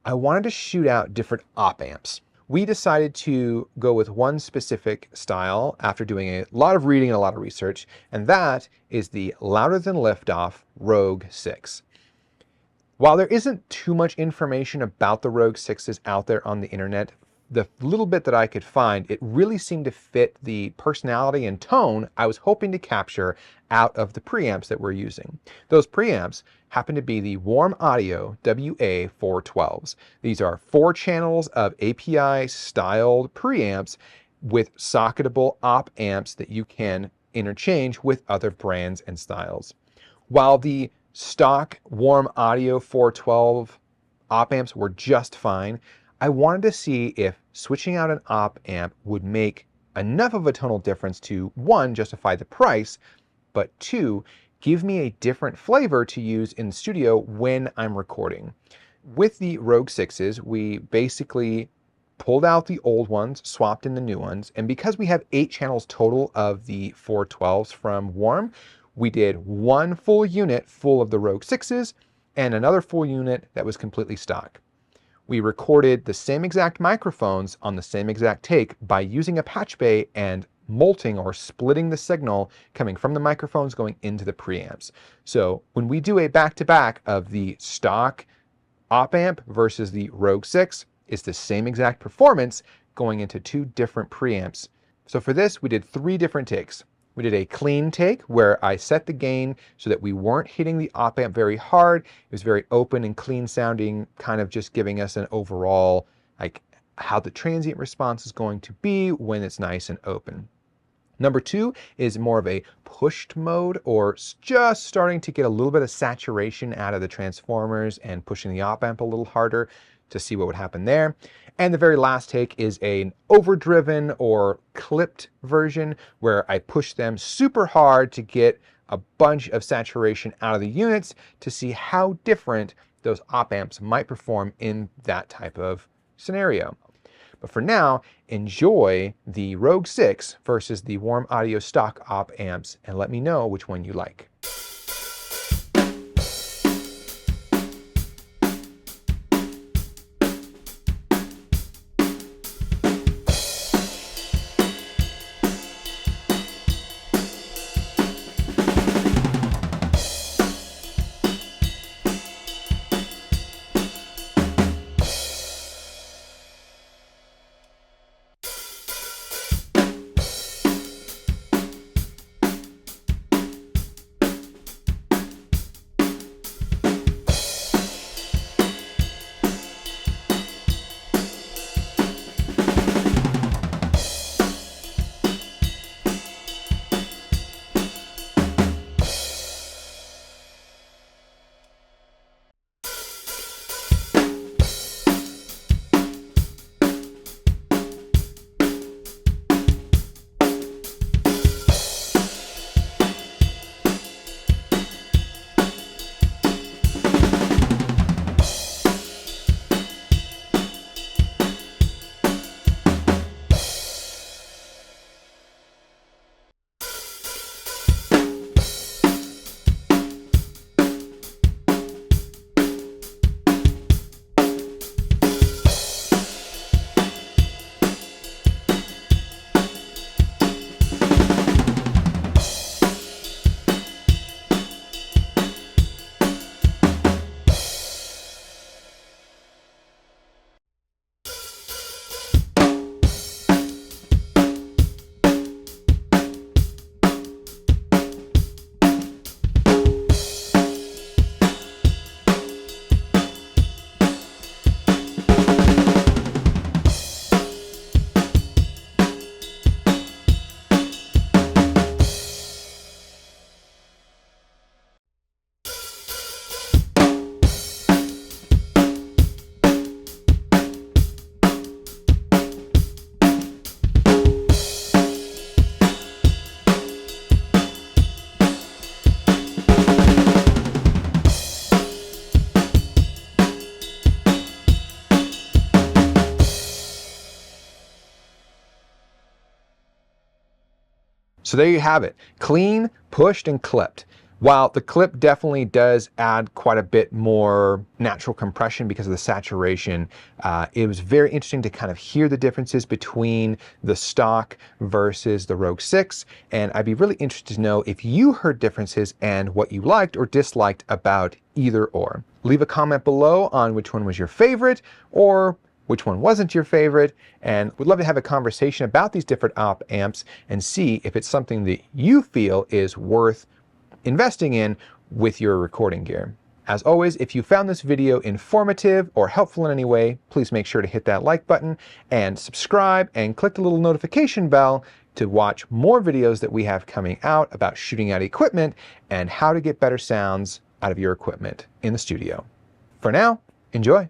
I wanted to shoot out different op amps. We decided to go with one specific style after doing a lot of reading and a lot of research, and that is the Louder Than Liftoff Rogue 6. While there isn't too much information about the Rogue 6s out there on the internet, the little bit that I could find, it really seemed to fit the personality and tone I was hoping to capture out of the preamps that we're using. Those preamps happen to be the Warm Audio WA 412s. These are 4 channels of API styled preamps with socketable op amps that you can interchange with other brands and styles. While the stock Warm Audio 412 op amps were just fine, I wanted to see if switching out an op amp would make enough of a tonal difference to, 1, justify the price, but 2, give me a different flavor to use in the studio when I'm recording. With the Rogue 6s, we basically pulled out the old ones, swapped in the new ones, and because we have 8 channels total of the 412s from Warm, we did 1 full unit full of the Rogue 6s and another full unit that was completely stock. We recorded the same exact microphones on the same exact take by using a patch bay and molting or splitting the signal coming from the microphones going into the preamps. So when we do a back-to-back of the stock op amp versus the Rogue 6, it's the same exact performance going into 2 different preamps. So for this, we did 3 different takes. We did a clean take where I set the gain so that we weren't hitting the op amp very hard. It was very open and clean sounding, kind of just giving us an overall, like how the transient response is going to be when it's nice and open. Number 2 is more of a pushed mode, or just starting to get a little bit of saturation out of the transformers and pushing the op amp a little harder to see what would happen there. And the very last take is an overdriven or clipped version where I push them super hard to get a bunch of saturation out of the units to see how different those op amps might perform in that type of scenario. But for now, enjoy the Rogue 6 versus the Warm Audio stock op amps and let me know which one you like. So there you have it. Clean, pushed, and clipped. While the clip definitely does add quite a bit more natural compression because of the saturation, it was very interesting to kind of hear the differences between the stock versus the Rogue 6, and I'd be really interested to know if you heard differences and what you liked or disliked about either or. Leave a comment below on which one was your favorite or which one wasn't your favorite, and we'd love to have a conversation about these different op amps and see if it's something that you feel is worth investing in with your recording gear. As always, if you found this video informative or helpful in any way, please make sure to hit that like button and subscribe and click the little notification bell to watch more videos that we have coming out about shooting out equipment and how to get better sounds out of your equipment in the studio. For now, enjoy.